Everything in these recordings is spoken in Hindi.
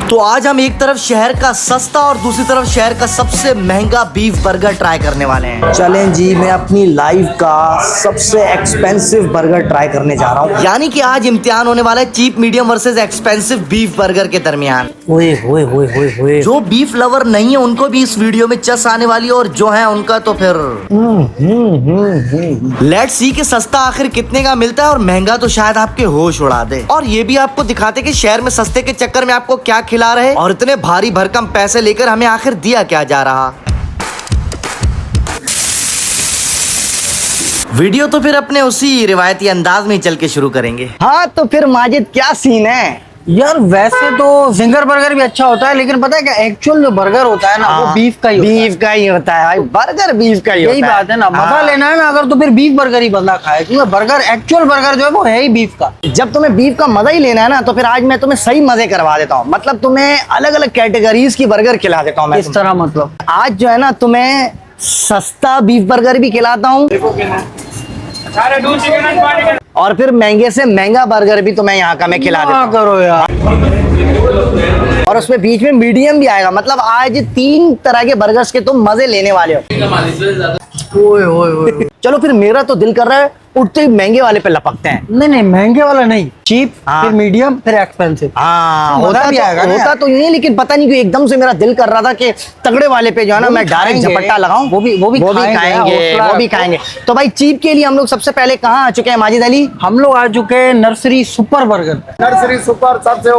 तो आज हम एक तरफ शहर का सस्ता और दूसरी तरफ शहर का सबसे महंगा बीफ बर्गर ट्राई करने वाले हैं। चलें जी, मैं अपनी लाइफ का सबसे एक्सपेंसिव बर्गर ट्राई करने जा रहा हूँ। यानी कि आज इम्तिहान होने वाला है cheap medium versus expensive beef burger के दरमियान। ओए होए होए होए होए, जो बीफ लवर नहीं है उनको भी इस वीडियो में चस आने वाली है, और जो है उनका तो फिर लेट्स सी कि सस्ता आखिर कितने का मिलता है और महंगा तो शायद आपके होश उड़ा दे। और ये भी आपको दिखाते कि शहर में सस्ते के चक्कर में आपको क्या खिला रहे और इतने भारी भरकम पैसे लेकर हमें आखिर दिया क्या जा रहा। वीडियो तो फिर अपने उसी रिवायती अंदाज में चल के शुरू करेंगे। हाँ तो फिर माजिद क्या सीन है यार? वैसे तो जिंगर बर्गर भी अच्छा होता है, लेकिन पता है क्या, एक्चुअल जो बर्गर होता है ना वो बीफ का ही होता है भाई। बर्गर बीफ का ही यही बात है ना। मजा लेना है ना अगर, तो फिर बीफ बर्गर ही बंदा खाए, क्योंकि बर्गर एक्चुअल बर्गर जो है वो है ही बीफ का। जब तुम्हें बीफ का मजा ही लेना है ना, तो फिर आज मैं तुम्हें सही मजे करवा देता हूँ। मतलब तुम्हें अलग अलग कैटेगरीज की बर्गर खिला देता हूँ मैं। इस तरह मतलब आज जो है ना तुम्हें सस्ता बीफ बर्गर भी खिलाता हूँ और फिर महंगे से महंगा बर्गर भी तुम्हें यहाँ का मैं खिला देता हूँ। करो यार। और उसमें बीच में मीडियम भी आएगा। मतलब आज 3 तरह के बर्गर्स के तुम मजे लेने वाले हो। ओए ओए ओए। चलो फिर मेरा तो दिल कर रहा है उठते ही महंगे वाले पे लपकते हैं। नहीं नहीं, महंगे वाला नहीं, चीप, हाँ। फिर मीडियम, फिर एक्सपेंसिव। हाँ होता तो यूं ही, लेकिन पता नहीं क्यों एकदम से मेरा दिल कर रहा था कि तगड़े वाले पे जो है ना मैं डायरेक्ट झपट्टा लगाऊं। वो भी खाएंगे। तो भाई चीप के लिए हम लोग सबसे पहले कहाँ आ चुके हैं माजिद अली? हम लोग आ चुके हैं nursery super burger. Nursery super सबसे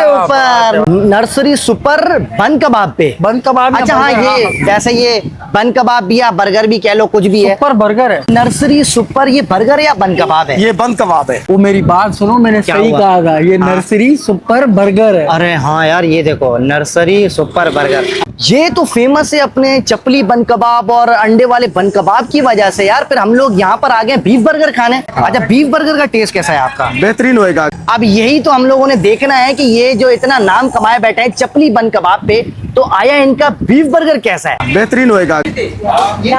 ऊपर नर्सरी सुपर बन कबाब पे। बन कबाब। अच्छा हाँ, ये जैसे ये बन कबाब भी या बर्गर भी कह लो, कुछ भी है, सुपर बर्गर है। नर्सरी सुपर ये बर्गर या बन कबाब है? ये बन कबाब है। वो मेरी बात सुनो, मैंने सही कहा था, ये नर्सरी सुपर बर्गर है। अरे हाँ यार, ये देखो नर्सरी सुपर बर्गर। ये तो फेमस है अपने चपली बन कबाब और अंडे वाले बन कबाब की वजह से यार। फिर हम लोग यहाँ पर आ गए बीफ बर्गर खाने। अच्छा, बीफ बर्गर का टेस्ट कैसा है आपका? बेहतरीन होएगा। अब यही तो हम लोगों ने देखना है कि ये जो इतना नाम कमाए बैठे हैं चपली बन कबाब पे, तो आया इनका बीफ बर्गर कैसा है? बेहतरीन होएगा।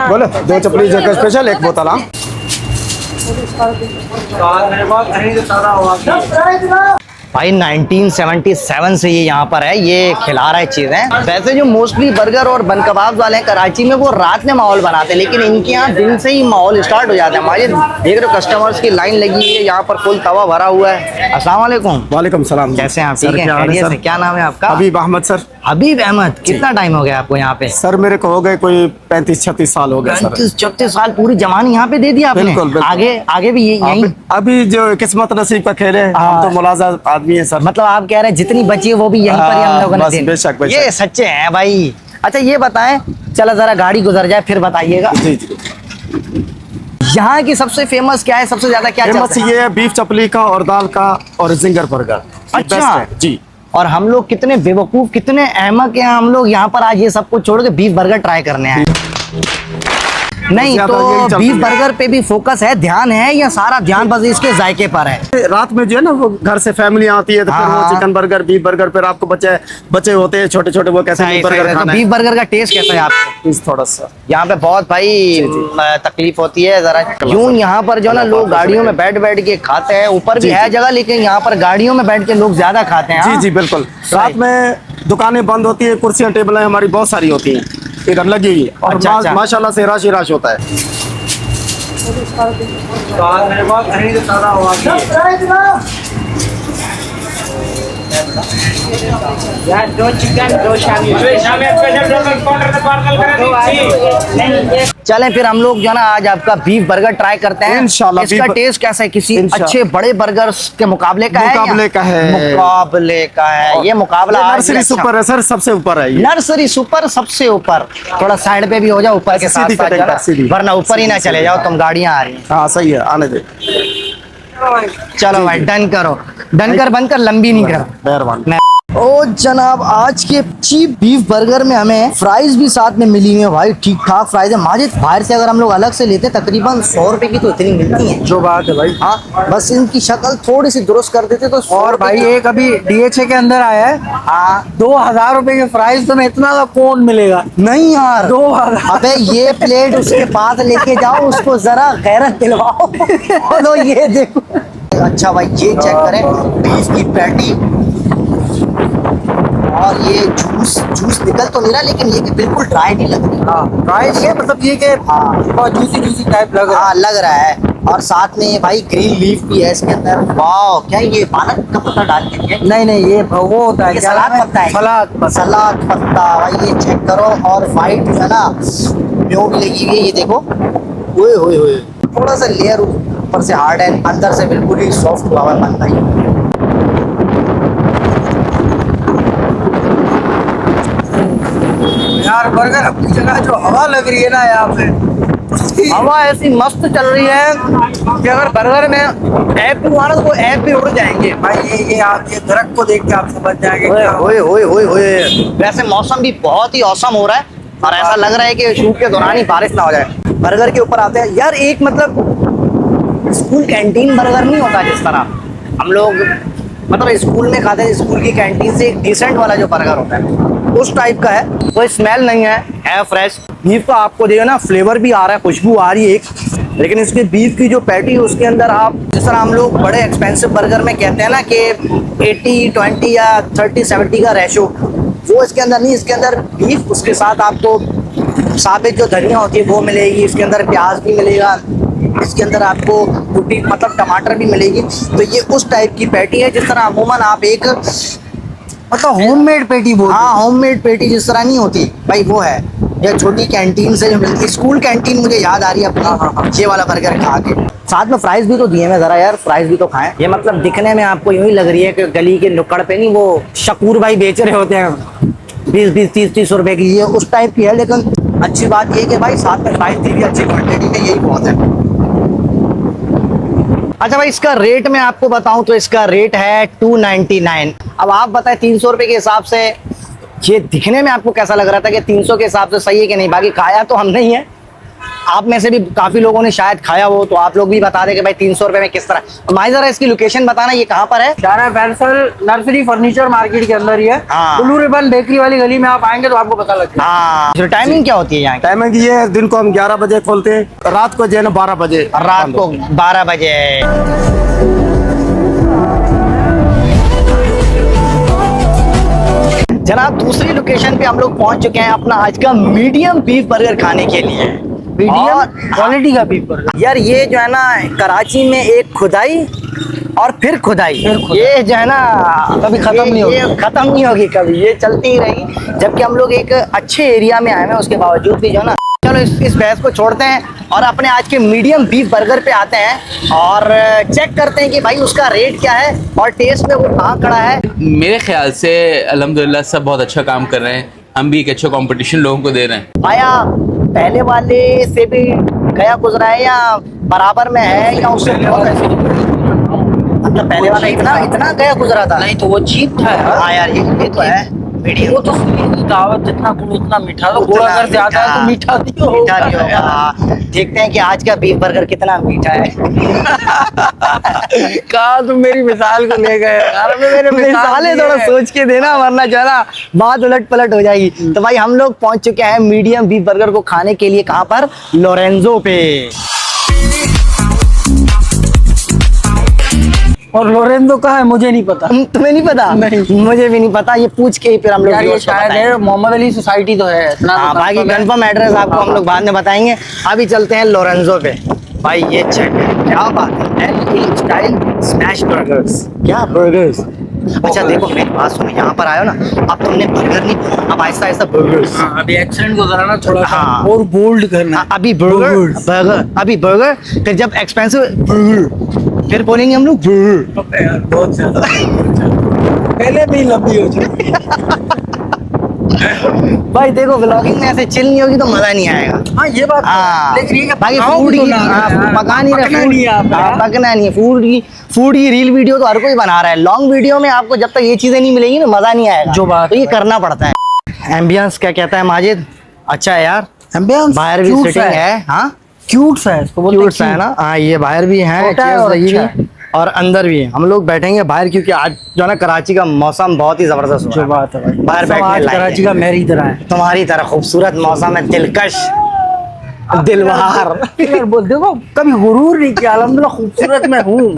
बोलो 2 चपली जगह स्पेशल, 1 बोतल। हाँ भाई 1977 से ये यहाँ पर है, ये खिला रहा है चीजें। वैसे जो मोस्टली बर्गर और बन कबाब वाले हैं कराची में, वो रात में माहौल बनाते हैं, लेकिन इनके यहाँ दिन से ही माहौल स्टार्ट हो जाता है। हमारे देख रहे हो कस्टमर्स की लाइन लगी हुई है, यहाँ पर फुल तवा भरा हुआ है। अस्सलाम वालेकुम। वालेकुम सलाम। कैसे हैं आप? ठीक है। क्या नाम है आपका? हबीब अहमद सर। हबीब अहमद। कितना टाइम हो गया आपको यहाँ पे? सर मेरे को हो गए कोई 35-36 साल हो गए सर। 35-36 साल पूरी जवानी यहाँ पे दे दी आपने। बिल्कुल, बिल्कुल। आगे भी यही? अभी जो किस्मत नसीब का खेल है, हम तो मुलाजा आदमी है सर। मतलब आप कह रहे हैं जितनी बची है वो भी यहीं पर ही हम लोगों ने दी। बेशक। ये सच्चे हैं भाई। अच्छा ये बताएं, चला जरा गाड़ी गुजर जाए फिर बताइएगा। जी जी। यहाँ की सबसे फेमस क्या है? सबसे ज्यादा क्या फेमस चलता है? ये है बीफ चपली का और दाल का और जिंगर बर्गर। अच्छा। बेस्ट है जी। और हम लोग कितने बेवकूफ, कितने अहमक हैं हम लोग, यहाँ पर आज ये सब कुछ छोड़ के बीफ बर्गर ट्राई करने आए। नहीं तो बीफ बर्गर पे भी फोकस है, ध्यान है, या सारा ध्यान बस इसके जायके पर है? रात में जो है ना वो घर से फैमिली आती है तो फिर वो चिकन बर्गर, बीफ बर्गर, फिर आपको बच्चे होते हैं छोटे छोटे, वो कैसे बीफ बर्गर खाना है। बीफ बर्गर का टेस्ट कैसा है आपको? थोड़ा सा यहाँ पे बहुत भाई तकलीफ होती है जरा। यूं यहाँ पर जो ना लोग गाड़ियों में बैठ बैठ के खाते हैं, ऊपर भी है जगह, लेकिन यहाँ पर गाड़ियों में बैठ के लोग ज्यादा खाते हैं। जी जी बिल्कुल। रात में दुकानें बंद होती है, कुर्सियां टेबलें हमारी बहुत सारी होती हैं इधर लगी हुई है, और अच्छा। माशाल्लाह से राश होता है। दो चिकन, 2 शामी। चलें फिर हम लोग जो ना आज आपका बीफ बर्गर ट्राई करते हैं इंशाल्लाह। इसका टेस्ट कैसा है? किसी अच्छे बड़े बर्गर्स के मुकाबले का है? मुकाबले का है। ये मुकाबला नर्सरी सुपर है सर, सबसे ऊपर है ये। नर्सरी सुपर सबसे ऊपर। थोड़ा साइड पे भी हो जाओ ऊपर के साथ साथ, वरना ऊपर ही ना चले जाओ तुम, गाड़ियां आ रही हैं। हाँ सही है, आने दे। चलो भाई डन करो, डन कर, बंद कर, लंबी नहीं कर। मेहरबान। ओ जनाब, आज के चीप बीफ बर्गर में हमें फ्राइज भी साथ में मिली हुई है भाई, ठीक ठाक फ्राइज है। माजिद बाहर से अगर हम लोग अलग से लेते तकरीबन 100 रुपए की तो इतनी मिलती है। जो बात है भाई। हाँ, बस इनकी शक्ल थोड़ी सी दुरुस्त कर देते तो। और भाई एक अभी DHA के अंदर आया है। हाँ 2000 रुपए के फ्राइज तुम्हें इतना का कौन मिलेगा? नहीं यार, 2000। अबे ये प्लेट उसके पास लेके जाओ, उसको जरा गैरत दिलवाओ। तो ये देखो। अच्छा भाई ये चेक करें बीफ की पैटी, और ये जूस निकल तो नहीं रहा, लेकिन ये कि बिल्कुल ड्राई नहीं लग रही। हाँ ड्राई है, मतलब ये कि हाँ बहुत जूसी टाइप लग रहा हाँ लग रहा है। और साथ में भाई ग्रीन लीफ भी है इसके अंदर। वाह, क्या ये पालक का पत्ता डाल के दिया? है। नहीं ये वो होता है ये क्या सलाद नाम है? पत्ता है। सलाद पत्ता भाई, ये चेक करो। और वाइट जो है ना म्यो भी लगी हुई है, ये देखो। ओए होए होए, थोड़ा सा लेयर ऊपर से हार्ड है, अंदर से बिल्कुल ही सॉफ्ट हुआ है बन भाई। यार बर्गर अपनी जगह जो हवा लग रही है ना यहाँ पे, हवा ऐसी मस्त चल रही है कि अगर बर्गर में ऐप भी मारो तो वो ऐप भी उड़ जाएंगे। भाई ये आप ये दरख्त को देख के आप समझ जाएंगे क्या ओए ओए ओए ओए, वैसे मौसम भी बहुत ही औसम हो रहा है और ऐसा लग रहा है कि शूट के दौरान ही बारिश ना हो जाए। बर्गर के ऊपर आते हैं यार, एक मतलब स्कूल कैंटीन बर्गर नहीं होता जिस तरह हम लोग मतलब स्कूल में खाते हैं, स्कूल की कैंटीन से एक डिसेंट वाला जो बर्गर होता है उस टाइप का है। कोई स्मेल नहीं है फ्रेश बीफ का। आपको जो है ना फ्लेवर भी आ रहा है, खुशबू आ रही है एक, लेकिन इसके बीफ की जो पैटी है उसके अंदर आप जिस तरह हम लोग बड़े एक्सपेंसिव बर्गर में कहते हैं ना कि 80-20 या 30-70 का रेशो, वो इसके अंदर नहीं। इसके अंदर बीफ, उसके साथ आपको साबित जो धनिया होती है वो मिलेगी, इसके अंदर प्याज भी मिलेगा, इसके अंदर आपको कुटी मतलब टमाटर भी मिलेगी। तो ये उस टाइप की पैटी है जिस तरह अमूमन आप एक मतलब होममेड पेटी बोल। हाँ होममेड पेटी जिस तरह नहीं होती भाई, वो है। ये छोटी कैंटीन से जो मिलती है, स्कूल कैंटीन मुझे याद आ रही है अपनी, ये वाला बर्गर खा के। साथ में फ्राइज भी तो दिए हैं जरा यार, फ्राइज भी तो खाएं। ये मतलब दिखने में आपको यूं ही लग रही है कि गली के नुक्कड़ पे नहीं वो शकूर भाई बेच रहे होते हैं 20-20, 30-30 रुपए की, ये उस टाइप की है। लेकिन अच्छी बात ये कि भाई साथ में फ्राइज दी भी अच्छी क्वांटिटी में, यही बहुत है। अच्छा भाई, इसका रेट मैं आपको बताऊं तो इसका रेट है 299। अब आप बताएं 300 रुपए के हिसाब से ये दिखने में आपको कैसा लग रहा था कि 300 के हिसाब से सही है कि नहीं? बाकी खाया तो हम नहीं है, आप में से भी काफी लोगों ने शायद खाया हो, तो आप लोग भी बता दें कि भाई 300 रुपए में किस तरह। माई जरा इसकी लोकेशन बताना, ये कहाँ पर है? शारा फैसल नर्सरी फर्नीचर मार्केट के अंदर ही है। हाँ। ब्लू रिबन बेकरी वाली गली में आप आएंगे तो आपको पता लग जाएगा। हाँ, टाइमिंग क्या होती है यहाँ की? टाइमिंग ये है, दिन को हम 11 बजे खोलते हैं, रात को जो है ना 12 बजे। रात को 12 बजे। जनाब दूसरी लोकेशन पे हम लोग पहुंच चुके हैं अपना आज का मीडियम बीफ बर्गर खाने के लिए। मीडियम क्वालिटी का बीफ बर्गर। यार ये जो है ना कराची में एक खुदाई और फिर खुदाई, ये जो है ना कभी खत्म नहीं होगी। ये खत्म नहीं होगी कभी, ये चलती ही रहेगी। जबकि हम लोग एक अच्छे एरिया में आए हैं, उसके बावजूद भी जो है ना, चलो इस बहस को छोड़ते हैं और अपने आज के मीडियम बीफ बर्गर पे आते हैं और चेक करते हैं कि भाई उसका रेट क्या है और टेस्ट में वो कहाँ खड़ा है। मेरे ख्याल से अल्हम्दुलिल्लाह सब बहुत अच्छा काम कर रहे हैं, हम भी एक अच्छा कंपटीशन लोगों को दे रहे हैं। आया पहले वाले से भी गया गुजरा है या बराबर में है या उससे बहुत है? मतलब पहले वाला इतना गया गुजरा था? नहीं तो वो चीप था यार। हाँ यार ये तो है मीडियम। वो तो दावत जितना गुड़ उतना मीठा, तो गुड़ अगर ज्यादा है तो मीठा नहीं मीठा होगा। नहीं होगा। देखते हैं कि आज का बीफ बर्गर कितना मीठा है। कहा तुम मेरी मिसाल को ले गए यार, मेरे मिसालें थोड़ा सोच के देना, वरना जो है ना बात उलट पलट हो जाएगी। तो भाई हम लोग पहुंच चुके हैं मीडियम बीफ बर्गर को खाने के लिए। कहाँ पर? लोरेंजो पे। और लोरेंजो कहाँ है मुझे नहीं पता। तुम्हें नहीं पता? नहीं। मुझे भी नहीं पता, ये पूछ के ही फिर हम लोग यार ये व्यूअर्स को शायद बताएंगे। है मोहम्मद अली सोसाइटी तो है इतना। हाँ, तो बाकी confirm है। कंफर्म एड्रेस आपको हम लोग बाद में बताएंगे। अभी चलते हैं लोरेंजो पे। भाई ये चेक है, क्या बात है, एल स्टाइल स्मैश बर्गर्स। क्या बर्गर्स! अच्छा देखो मेरी बात सुनो, यहाँ पर आयो ना, अब तुमने बर्गर नहीं, अब आहिस्ता आहिस्ता बर्गर्स। हाँ, अभी एक्सेंट को जरा ना थोड़ा सा हाँ। और बोल्ड करना। हाँ, अभी बर्गर, अभी बर्गर, फिर जब एक्सपेंसिव बर्गर, फिर बोलेंगे हम लोग बर्गर। यार बहुत ज्यादा पहले भी लंबी हो जाए। भाई देखो व्लॉगिंग में ऐसे चिल नहीं होगी तो मजा नहीं आएगा। हाँ ये बात हाँ, लेकिन ये बाकी पकाओ फूड भी तो की ना यार। पका नहीं रहे, पकना नहीं है आपने। पकना नहीं है। फूड की रील वीडियो तो हर कोई बना रहा है, लॉन्ग वीडियो में आपको जब तक ये चीजें नहीं मिलेंगी ना मजा नहीं आएगा। जो बात तो ये है। करना पड़ता है। एम्बियंस क्या कहता है माजिद? अच्छा है यार, एम्बियंस बाहर भी cute सिटिंग सा है। हाँ क्यूट सा है, इसको बोलते हैं क्यूट सा है ना। हाँ ये बाहर भी है, छोटा है chairs और लगी अच्छा हुई है। और अंदर भी है। हम लोग बैठेंगे बाहर क्योंकि आज जो है ना कराची का मौसम बहुत ही जबरदस्त हो जो रहा बात है भाई। बाहर सब बैठने आज लायक कराची है। का मेरी तरह है। तुम्हारी तरह खूबसूरत मौसम है, दिलकश, दिलवार। यार बोल देखो कभी गुरूर नहीं किया, अल्हम्दुलिल्लाह खूबसूरत मैं हूँ।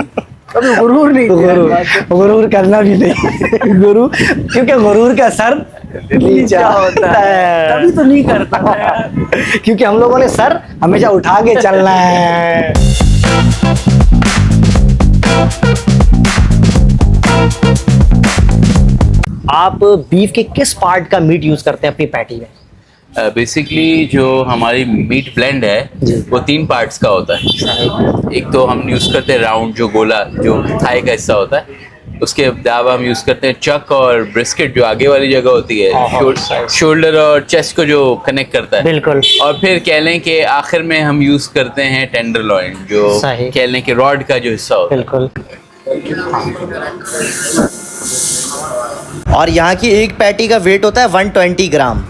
कभी गुरूर नहीं किया। गुरूर करना भी नहीं गुरु, क्योंकि गुरूर का सर नीचा होता है, कभी तो नहीं करता है। क्योंकि हम लोगों ने सर हमेशा उठा के चलना है। आप बीफ के किस पार्ट का मीट यूज करते हैं अपनी पैटी में? बेसिकली जो हमारी मीट ब्लेंड है जी। वो 3 पार्ट्स का होता है। एक तो हम यूज़ करते हैं राउंड, जो गोला, जो थाई का हिस्सा होता है। उसके अलावा हम यूज़ करते हैं चक और ब्रिस्केट, जो आगे वाली जगह होती है, शोल्डर और चेस्ट को जो कनेक्ट करता है। बिल्कुल। और फिर कह लें कि आखिर में हम यूज़ करते हैं टेंडरलॉइन, जो सही। कह लें कि रॉड का जो हिस्सा होता है। बिल्कुल। और यहाँ की एक पैटी का वेट होता है 120 ग्राम।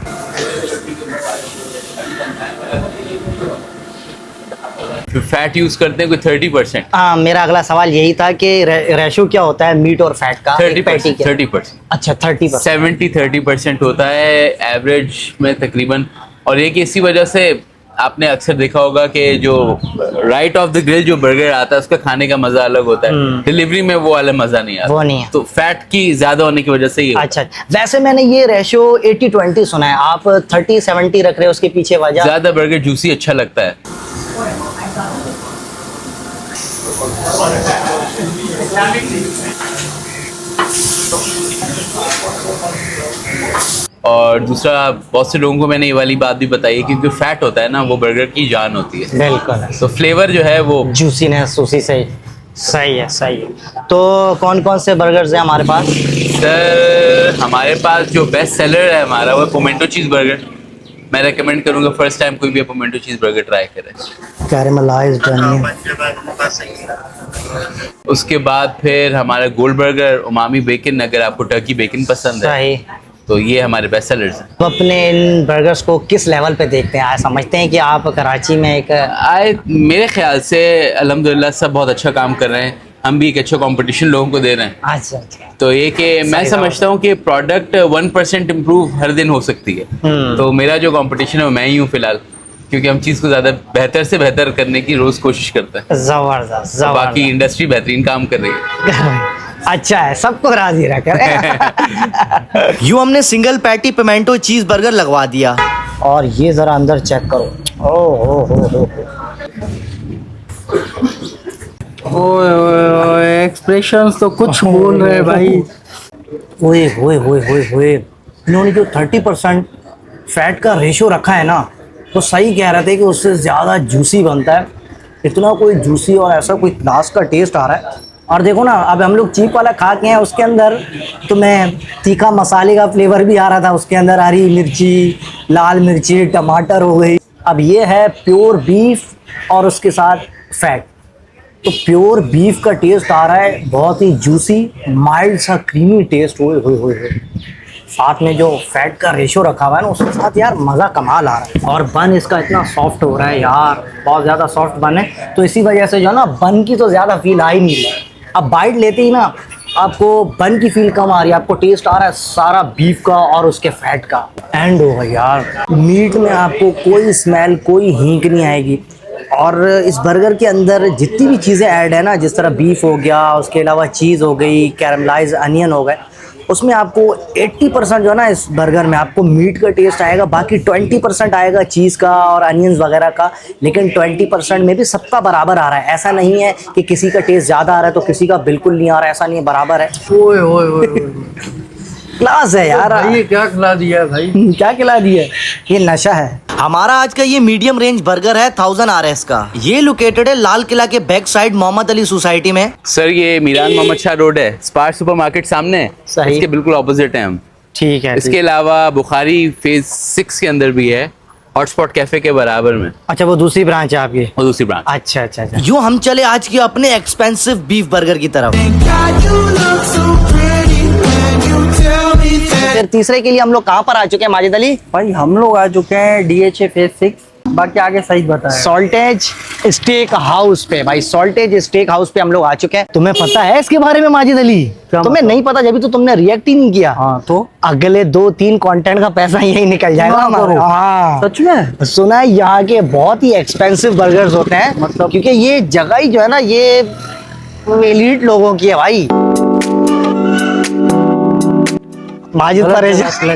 फैट यूज़ करते हैं कोई 30%। हाँ, मेरा अगला सवाल यही था कि रेशो क्या होता है मीट और फैट का एक पैटी के? 30%। अच्छा 30%। 70-30% होता है एवरेज में तकरीबन। और एक इसी वजह से आपने अक्सर देखा होगा कि जो राइट ऑफ द ग्रिल जो बर्गर आता है उसका खाने का मजा अलग होता है, डिलीवरी में वो वाला मजा नहीं आता। वो नहीं है। तो फैट की ज्यादा होने की वजह से ये अच्छा, वैसे मैंने ये रेशो 80-20 सुना है, आप 30-70 रख रहे हो, उसके पीछे वजह? ज्यादा बर्गर जूसी अच्छा लगता है। और दूसरा, बहुत से लोगों को मैंने ये वाली बात भी बताई है, क्योंकि फैट होता है ना, वो बर्गर की जान होती है। बिल्कुल। तो फ्लेवर जो है वो जूसीनेस उसी से। सही है, सही है। तो कौन कौन से बर्गर्स हैं हमारे पास? सर हमारे पास जो बेस्ट सेलर है हमारा, वो पोमेंटो चीज़ बर्गर। मैं रेकमेंड करूंगा फर्स्ट टाइम कोई भी पोमेंटो चीज़ बर्गर ट्राई करे। Caramelised onion. उसके बाद फिर हमारा गोल्ड बर्गर, उमामी बेकन, अगर आपको टर्की बेकन पसंद है सही। तो ये हमारे बेस्ट सेलर्स हैं। तो अपने इन बर्गर्स को किस लेवल पे देखते हैं? समझते हैं कि आप कराची में एक मेरे ख्याल से अल्हम्दुलिल्लाह सब बहुत अच्छा काम कर रहे हैं। हम भी एक अच्छा कंपटीशन लोगों को दे रहे हैं। अच्छा अच्छा। तो ये कि मैं समझता हूँ कि प्रोडक्ट 1% इम्प्रूव हर दिन हो सकती है। तो मेरा जो कंपटीशन है वो मैं ही हूँ फिलहाल, क्योंकि हम चीज़ को ज़्यादा बेहतर से बेहतर करने की रोज़ कोशिश करते हैं। जबरदस्त तो बाकी जबरदस्त। इंडस्ट्री बेहतरीन काम कर रही है। अच्छा है, सबको राजी रखकर। यूं हमने सिंगल पैटी पिमेंटो चीज बर्गर लगवा दिया, और ये जरा अंदर चेक करो। ओ ओए एक्सप्रेशंस तो कुछ बोल रहे हैं भाई। ओए होए होए होए होए, इन्होंने जो 30% फैट का रेशो रखा है ना, तो सही कह रहे थे कि उससे ज़्यादा जूसी बनता है। इतना कोई जूसी और ऐसा कोई क्लास का टेस्ट आ रहा है। और देखो ना, अब हम लोग चीप वाला खा के हैं, उसके अंदर तो मैं तीखा मसाले का फ्लेवर भी आ रहा था, उसके अंदर हरी मिर्ची, लाल मिर्ची, टमाटर हो गई। अब ये है प्योर बीफ और उसके साथ फैट, तो प्योर बीफ का टेस्ट आ रहा है, बहुत ही जूसी, माइल्ड सा क्रीमी टेस्ट। होए होए होए होए, साथ में जो फैट का रेशो रखा हुआ है ना, उसके साथ यार मज़ा कमाल आ रहा है। और बन इसका इतना सॉफ्ट हो रहा है यार, बहुत ज़्यादा सॉफ्ट बन है, तो इसी वजह से जो है ना, बन की तो ज़्यादा फील आ ही नहीं रही है। अब बाइट लेते ही ना आपको बन की फील कम आ रही है, आपको टेस्ट आ रहा है सारा बीफ का और उसके फैट का। एंड होगा यार, मीट में आपको कोई स्मेल, कोई हींग नहीं आएगी। और इस बर्गर के अंदर जितनी भी चीज़ें ऐड है ना, जिस तरह बीफ हो गया, उसके अलावा चीज़ हो गई, कैरमलाइज अनियन हो गए, उसमें आपको 80% जो है ना, इस बर्गर में आपको मीट का टेस्ट आएगा, बाकी 20% आएगा चीज़ का और अनियंस वगैरह का। लेकिन 20% में भी सबका बराबर आ रहा है, ऐसा नहीं है कि किसी का टेस्ट ज़्यादा आ रहा है तो किसी का बिल्कुल नहीं आ रहा है, ऐसा नहीं है, बराबर है। ओए ओए ओए क्लास है यार। भाई, ये क्या खिला दिया है भाई? क्या खिला दिया? ये नशा है। हमारा आज का ये मीडियम रेंज बर्गर है 1000 RS का। ये लोकेटेड है लाल किला के back side Mohammad Ali society में। सर ये मीरान मोहम्मद शाह रोड है, स्पार सुपरमार्केट सामने है, सही। इसके बिल्कुल ऑपोजिट है हम। ठीक है। इसके अलावा बुखारी फेज 6 के अंदर भी है, हॉटस्पॉट कैफे के बराबर में। अच्छा, वो दूसरी ब्रांच है आपकी? और दूसरी ब्रांच। अच्छा अच्छा अच्छा। यूँ हम चले आज के अपने एक्सपेंसिव बीफ बर्गर की तरफ। फिर तीसरे के लिए हम लोग कहाँ पर आ चुके हैं माजिद अली? भाई हम लोग आ चुके हैं DHA फेज 6, बाकी आगे सही बताया। सॉल्टेज स्टेक हाउस पे। भाई सॉल्टेज स्टेक हाउस पे हम लोग आ चुके हैं। तुम्हें पता है इसके बारे में माजिद अली? तुम्हें नहीं पता, जब तो तुमने रिएक्ट ही नहीं किया। हाँ, तो अगले 2-3 कंटेंट का पैसा यही निकल जाएगा हमारा। हाँ सच में सुना है यहाँ के बहुत ही एक्सपेंसिव बर्गर्स होते हैं, मतलब क्योंकि ये जगह ही जो है ना, ये एलीट लोगों की है भाई। माजिद परेशान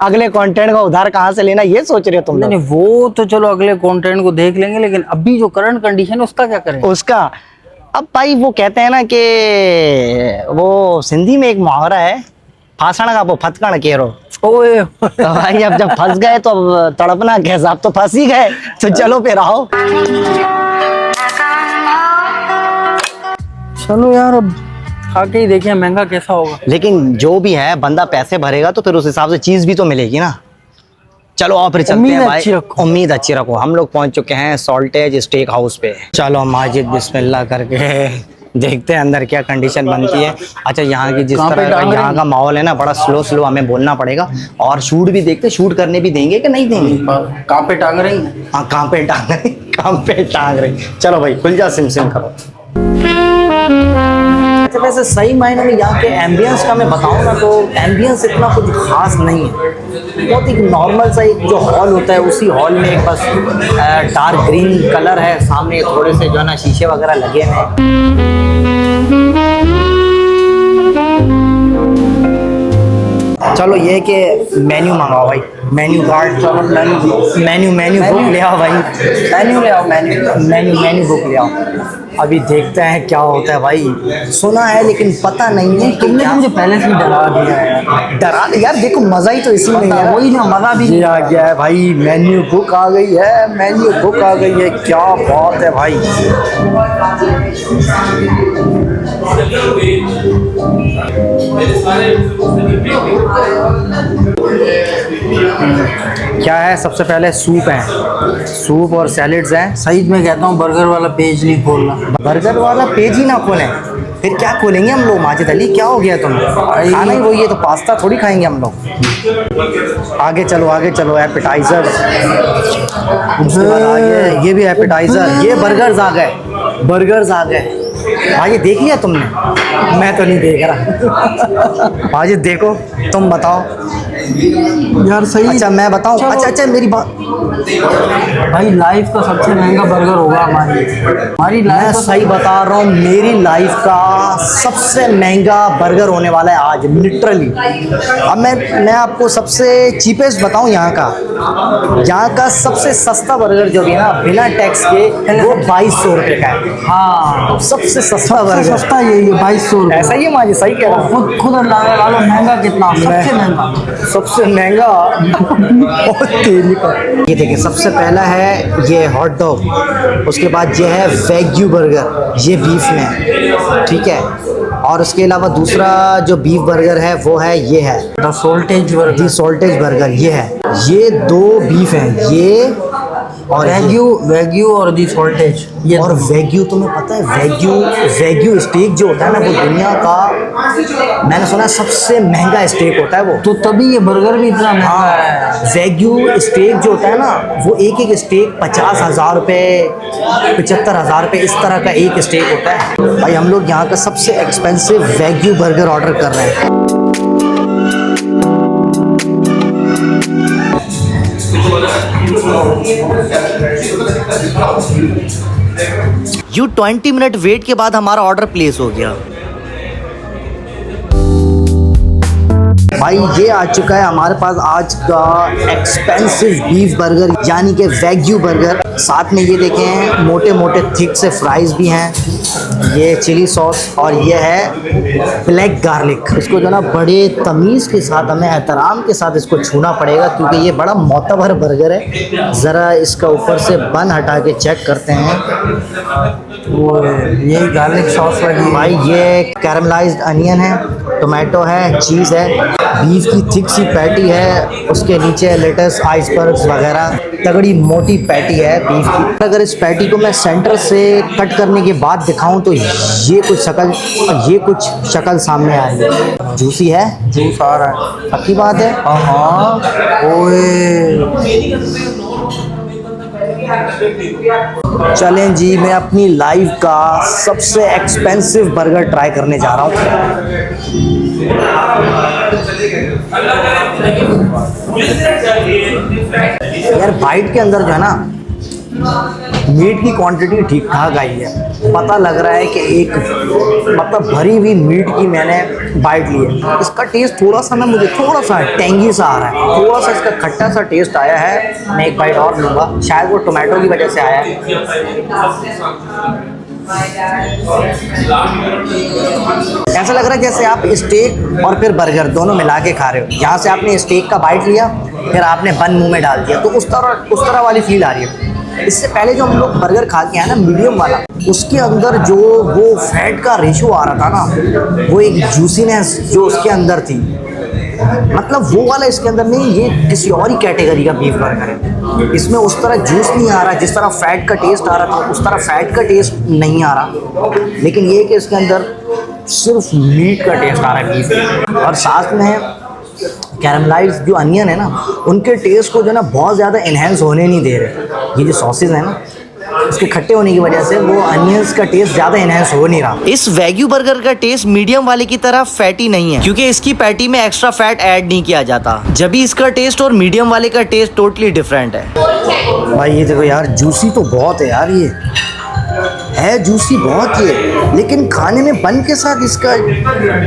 अगले कंटेंट का उधार कहाँ से लेना ये सोच रहे हो तुम नहीं लोग? नहीं, वो तो चलो अगले कंटेंट को देख लेंगे, लेकिन अभी जो करंट कंडीशन है उसका क्या करें? उसका अब भाई वो कहते हैं ना कि वो सिंधी में एक मुहावरा है, फांसण का वो फतकण केरो। ओए तो भाई अब जब फंस गए तो अब तड़पना कैसा, अब तो फंस ही गए, तो चलो फिर आओ। चलो यार, अब खा के ही देखिए महंगा कैसा होगा। लेकिन जो भी है बंदा पैसे भरेगा तो फिर उस हिसाब से चीज भी तो मिलेगी ना। चलो और फिर चलते उम्मीद हैं भाई। अच्छी रखो। उम्मीद अच्छी रखो। हम लोग पहुंच चुके हैं सॉल्टेज स्टेक हाउस पे। चलो माजिद बिस्मिल्लाह करके देखते हैं अंदर क्या कंडीशन बनती है। अच्छा यहाँ की जिस कहाँ पे तरह का टांग रहे यहाँ हैं? का माहौल है ना, बड़ा स्लो स्लो हमें बोलना पड़ेगा। और शूट भी देखते, शूट करने भी देंगे कि नहीं देंगे। कहाँ पे टांग रही है? हाँ कहाँ पे टांग रहे, कहाँ पे टांग रहे। चलो भाई खुल जा, सिम सिम करो। अच्छा वैसे सही मायने में यहाँ के एम्बियंस का मैं बताऊँ ना तो एम्बियंस इतना कुछ खास नहीं है। बहुत ही नॉर्मल सा एक जो हॉल होता है उसी हॉल में एक बस डार्क ग्रीन कलर है, सामने थोड़े से जो है ना शीशे वगैरह लगे हैं। चलो ये कि मेन्यू मंगाओ भाई, मेन्यू कार्ड। चलो मेन्यू बुक ले आओ भाई, मेन्यू ले आओ, मेन्यू बुक ले आओ। अभी देखते हैं क्या होता है भाई। सुना है लेकिन पता नहीं है। तुमने मुझे पहले से ही डरा दिया है यार। डरा यार, देखो मजा ही तो इसी में है। वही ना, मजा भी ये आ गया है भाई, मेन्यू बुक आ गई है, मेन्यू बुक आ गई है। क्या बात है भाई। क्या है, सबसे पहले सूप है, सूप और सैलेड्स हैं। सही में कहता हूँ, बर्गर वाला पेज नहीं खोलना। बर्गर वाला पेज ही ना खोलें फिर क्या खोलेंगे हम लोग? माजिद अली क्या हो गया तुम्हें? खाना ही वही है तो पास्ता थोड़ी खाएंगे हम लोग। आगे चलो एपेटाइजर। उसके बाद आगे ये भी एपेटाइजर, ये बर्गर्स आ गए। भाई देख लिया तुमने? मैं तो नहीं देख रहा। भाई देखो, तुम बताओ यार सही। अच्छा मैं बताऊं? अच्छा मेरी बात। भाई लाइफ का सबसे महंगा बर्गर होगा हमारी मैं लाइफ। सही बता रहा हूँ, मेरी लाइफ का सबसे महंगा बर्गर होने वाला है आज, लिटरली। अब मैं आपको सबसे चीपेस्ट बताऊं, यहाँ का सबसे सस्ता बर्गर जो भी है ना बिना टैक्स के, वो 2200 रुपये का है। हाँ, सबसे सस्ता बर्गर सस्ता यही है, 2200। ऐसा ही है माजी, सही कह रहा हूँ। खुद अंदाजा लगा लो महंगा कितना, सबसे महंगा। तेरी का। ये देखिए, सबसे पहला है ये हॉट डॉग, उसके बाद ये है वैग्यू बर्गर, ये बीफ में है, ठीक है। और उसके अलावा दूसरा जो बीफ बर्गर है वो है, ये है द सोल्टेज बर्गर, ये है। ये 2 बीफ हैं, ये और वैग्यू और दी सोल्टेज। ये और वैग्यू, तुम्हें पता है वैग्यू स्टेक जो होता है ना, वो दुनिया का मैंने सुना सबसे महंगा स्टेक होता है वो। तो तभी ये बर्गर भी इतना महंगा है। वैग्यू स्टेक जो होता है ना, वो एक स्टेक 50,000 रुपये, 75,000 रुपये, इस तरह का एक स्टेक होता है भाई। हम लोग यहाँ का सबसे एक्सपेंसिव वैग्यू बर्गर ऑर्डर कर रहे हैं। यू 20 मिनट वेट के बाद हमारा ऑर्डर प्लेस हो गया भाई। ये आ चुका है हमारे पास आज का एक्सपेंसिव बीफ बर्गर, यानी कि वैग्यू बर्गर। साथ में ये देखें मोटे मोटे थिक से फ्राइज भी हैं, ये चिली सॉस, और ये है ब्लैक गार्लिक। इसको जो ना बड़े तमीज़ के साथ, हमें एहतराम के साथ इसको छूना पड़ेगा, क्योंकि ये बड़ा मोतबर बर्गर है। ज़रा इसका ऊपर से बन हटा के चेक करते हैं। वो ये गार्लिक सॉस लगी भाई, ये कैरमलाइज्ड अनियन है, टोमेटो है, चीज़ है, बीफ की थिक सी पैटी है, उसके नीचे लेटस, आइसबर्ग्स वगैरह, तगड़ी मोटी पैटी है बीफ की। अगर इस पैटी को मैं सेंटर से कट करने के बाद दिखाऊं तो ये कुछ शक्ल सामने आ रही है। जूसी है, जूस आ रहा है। पक्की बात है। हाँ, चलें जी, मैं अपनी लाइफ का सबसे एक्सपेंसिव बर्गर ट्राई करने जा रहा हूँ। यार बाइट के अंदर जो है ना, मीट की क्वांटिटी ठीक ठाक आई है। पता लग रहा है कि एक मतलब भरी हुई मीट की मैंने बाइट ली है। इसका टेस्ट थोड़ा सा ना मुझे थोड़ा सा टेंगी सा आ रहा है, थोड़ा सा इसका खट्टा सा टेस्ट आया है। मैं एक बाइट और लूँगा, शायद वो टोमेटो की वजह से आया है। ऐसा लग रहा है जैसे आप स्टेक और फिर बर्गर दोनों मिला के खा रहे हो। यहाँ से आपने स्टेक का बाइट लिया, फिर आपने बन मुंह में डाल दिया, तो उस तरह वाली फील आ रही है। इससे पहले जो हम लोग बर्गर खा के आए ना मीडियम वाला, उसके अंदर जो वो फैट का रेशो आ रहा था ना, वो एक जूसीनेस जो उसके अंदर थी, मतलब वो वाला इसके अंदर नहीं। ये किसी और ही कैटेगरी का बीफ बर्गर है। इसमें उस तरह जूस नहीं आ रहा, जिस तरह फैट का टेस्ट आ रहा था उस तरह फैट का टेस्ट नहीं आ रहा। लेकिन ये कि इसके अंदर सिर्फ मीट का टेस्ट आ रहा है बीफ, और साथ में कैरमलाइज्ड जो अनियन है ना, उनके टेस्ट को जो ना बहुत ज़्यादा इन्हेंस होने नहीं दे रहे। ये जो सॉसेज है ना, उसके खट्टे होने की वजह से वो अनियंस का टेस्ट ज्यादा इनहेंस हो नहीं रहा। इस वैग्यू बर्गर का टेस्ट मीडियम वाले की तरह फैटी नहीं है, क्योंकि इसकी पैटी में एक्स्ट्रा फैट ऐड नहीं किया जाता। जब भी इसका टेस्ट और मीडियम वाले का टेस्ट टोटली डिफरेंट है। भाई ये देखो यार, जूसी तो बहुत है यार, ये है जूसी बहुत है, लेकिन खाने में बन के साथ इसका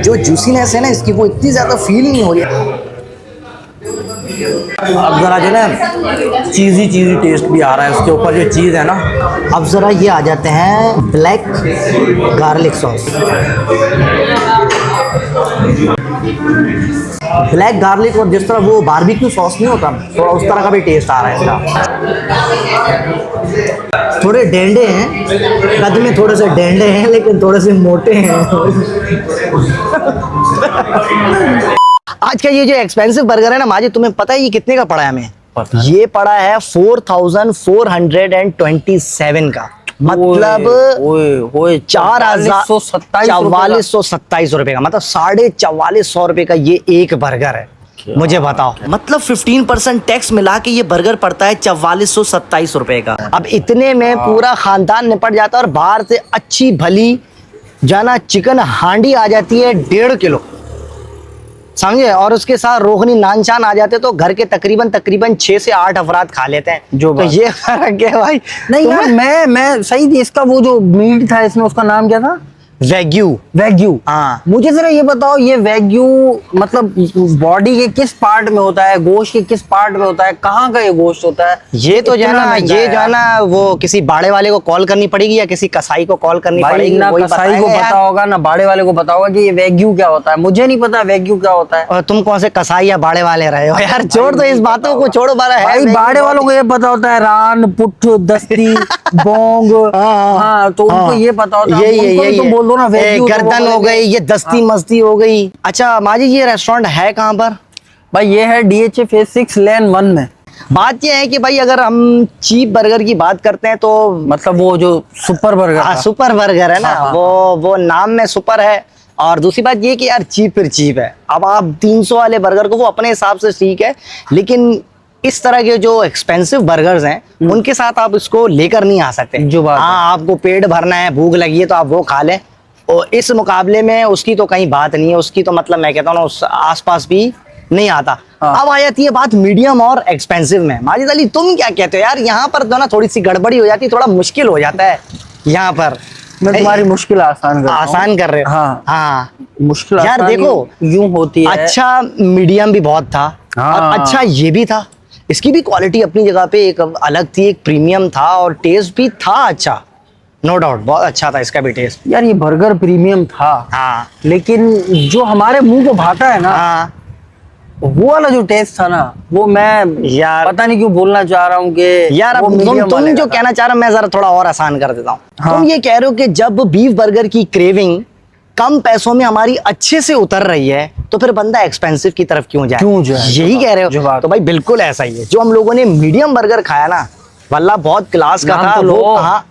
जो जूसीनेस है ना इसकी, वो इतनी ज़्यादा फील नहीं हो रही। अब ज़रा जो ना चीज़ी टेस्ट भी आ रहा है इसके ऊपर, जो चीज़ है ना। अब ज़रा ये आ जाते हैं black garlic sauce. Black garlic और जिस तरह वो बारबेक्यू सॉस नहीं होता, थोड़ा उस तरह का भी टेस्ट आ रहा है इसका। थोड़े डेंडे हैं, कद में थोड़े से डेंडे हैं, लेकिन थोड़े से मोटे हैं। आज का ये जो एक्सपेंसिव बर्गर है ना माजिद, तुम्हें पता है ये कितने का पड़ा है हमें? ये पड़ा है 4427 का, मतलब 4427 रुपए का, मतलब 4450 रुपए का ये एक बर्गर है। मुझे बताओ, मतलब 15% टैक्स मिला के ये बर्गर पड़ता है 4427 रुपए का। अब इतने में पूरा खानदान निपट जाता है, और बाहर से अच्छी भली जाना चिकन हांडी आ जाती है 1.5 किलो, समझे, और उसके साथ रोगनी नान शान आ जाते, तो घर के तकरीबन 6 से 8 अफराद खा लेते हैं। जो तो ये फर्क है भाई। नहीं यार, मैं सही थी। इसका वो जो मीट था इसमें, उसका नाम क्या था? वैग्यू। हाँ, मुझे जरा ये बताओ, ये वैग्यू मतलब बॉडी के किस पार्ट में होता है, गोश्त के किस पार्ट में होता है, कहाँ का ये गोश्त होता है? ये तो जो है ना, ये जो है ना, वो किसी बाड़े वाले को कॉल करनी पड़ेगी या किसी कसाई को कॉल करनी पड़ेगी। ना कसाई को पता होगा ना बाड़े वाले को पता होगा कि ये वैग्यू क्या होता है। मुझे नहीं पता वैग्यू क्या होता है। और तुम कौन से कसाई या बाड़े वाले रहे हो यार? छोड़ दो इस बातों को, छोड़ो। भाई बाड़े वालों को ये पता होता है, रान, पुट्ठ, दस्ती, बोंग। हाँ, तो उनको ये पता होता है। ये बोल दो ना, गर्दन हो गई, ये दस्ती मस्ती हो गई। अच्छा माजिद, ये रेस्टोरेंट है कहाँ पर? भाई ये है DHA फेज 6 लेन 1 में। बात ये है कि भाई अगर हम चीप बर्गर की बात करते हैं तो मतलब वो जो सुपर बर्गर, हाँ सुपर बर्गर है ना, वो नाम में सुपर है, और दूसरी बात ये कि यार चीप फिर चीप है। अब आप 300 वाले बर्गर को वो अपने हिसाब से ठीक है, लेकिन इस तरह के जो एक्सपेंसिव बर्गर्स हैं उनके साथ आप इसको लेकर नहीं आ सकते। जो बात हाँ, आपको पेट भरना है, भूख लगी है तो आप वो खा लें, और इस मुकाबले में उसकी तो कहीं बात नहीं है। उसकी तो मतलब मैं कहता हूँ ना, उस आसपास भी नहीं आता। अब आ जाती है बात मीडियम और एक्सपेंसिव में। माजिद अली, तुम क्या कहते हो यार? यहाँ पर तो ना थोड़ी सी गड़बड़ी हो जाती है, थोड़ा मुश्किल हो जाता है यहाँ पर। मैं तुम्हारी मुश्किल आसान कर रहे हो। हाँ, मुश्किल यार देखो यूं होती है। अच्छा मीडियम भी बहुत था, और अच्छा ये भी था। इसकी भी क्वालिटी अपनी जगह पे एक अलग थी, एक प्रीमियम था, और टेस्ट भी था अच्छा, नो डाउट बहुत अच्छा था इसका भी टेस्ट। यार ये बर्गर प्रीमियम था, हाँ, लेकिन जो हमारे मुंह को भाता है ना, हाँ, वो वाला जो टेस्ट था ना, वो मैं यार पता नहीं क्यों बोलना चाह रहा हूँ कि यार अब तुम जो कहना चाह रहे हो, मैं जरा थोड़ा और आसान कर देता हूँ। तुम ये कह रहे हो कि जब बीफ बर्गर की क्रेविंग कम पैसों में हमारी अच्छे से उतर रही है, तो फिर बंदा एक्सपेंसिव की तरफ क्यों जाए? यही कह रहे हो? तो भाई बिल्कुल ऐसा ही है। जो हम लोगों ने मीडियम बर्गर खाया ना, वल्ला बहुत क्लास का था। वो कहाँ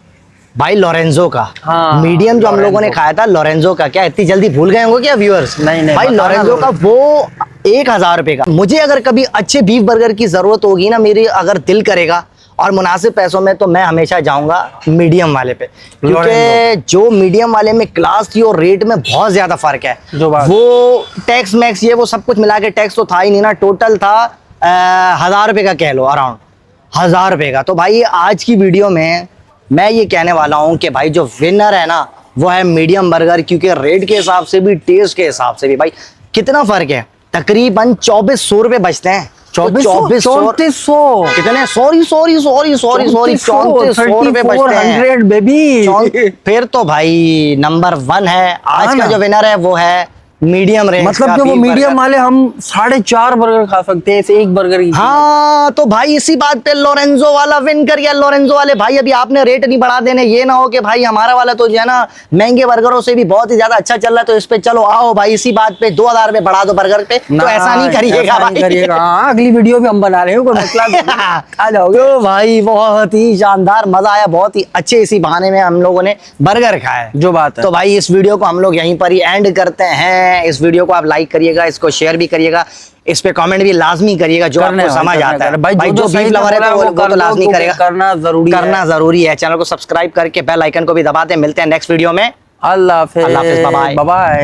भाई? लोरेंजो का। हाँ, मीडियम जो हम लोगों ने खाया था लोरेंजो का। क्या इतनी जल्दी भूल गए होंगे क्या व्यूअर्स? नहीं भाई, लोरेंजो का वो 1000 रुपए का। मुझे अगर कभी अच्छे बीफ बर्गर की जरूरत होगी ना, मेरी अगर दिल करेगा और मुनासिब पैसों में, तो मैं हमेशा जाऊंगा मीडियम वाले पे, क्योंकि जो मीडियम वाले में क्लास थी और रेट में बहुत ज्यादा फर्क है। वो टैक्स मैक्स ये वो सब कुछ मिला के, टैक्स तो था ही नहीं ना, टोटल था 1000 रुपए का कह लो, अराउंड ₹1000 का। तो भाई आज की वीडियो में मैं ये कहने वाला हूँ कि भाई जो विनर है ना वो है मीडियम बर्गर, क्योंकि रेट के हिसाब से भी टेस्ट के हिसाब से भी भाई कितना फर्क है, तकरीबन ₹2400 बचते हैं। 2400 कितने, सॉरी 3400 रुपए बचते हैं बेबी। फिर तो भाई नंबर 1 है आज हाँ का ना। जो विनर है वो है मीडियम रेंज मतलब का जो वो beef मीडियम burger। वाले हम 4.5 बर्गर खा सकते हैं इस एक बर्गर की। हाँ तो भाई इसी बात पे लोरेंजो वाला विन कर गया। लोरेंजो वाले भाई अभी आपने रेट नहीं बढ़ा देने, ये ना हो कि भाई हमारा वाला तो जो है ना महंगे बर्गरों से भी बहुत ही ज्यादा अच्छा चल रहा है, तो इस पे चलो आओ भाई इसी बात पे ₹2000 बढ़ा दो बर्गर पे। तो ऐसा नहीं करिएगा ऐसा नहीं भाई। करिएगा। हाँ, अगली वीडियो भी हम बना रहे हैं, कोई मसला नहीं है। आ जाओगे। तो भाई बहुत ही शानदार मजा आया, बहुत ही अच्छे इसी बहाने में हम लोगों ने बर्गर खाए। जो बात है। तो भाई इस वीडियो को हम लोग यहीं पर ही एंड करते हैं। इस वीडियो को आप लाइक करिएगा, इसको शेयर भी करिएगा, इस पे कमेंट भी लाजमी करिएगा जो आपको समझ आता है। भाई जो बीफ लवर है तो वो तो लाजमी करेगा, करना जरूरी है। चैनल को सब्सक्राइब करके बेल आइकन को भी दबा दें। मिलते हैं नेक्स्ट वीडियो में। अल्लाह हाफिज, अल्लाह हाफिज, बाय बाय। बाय।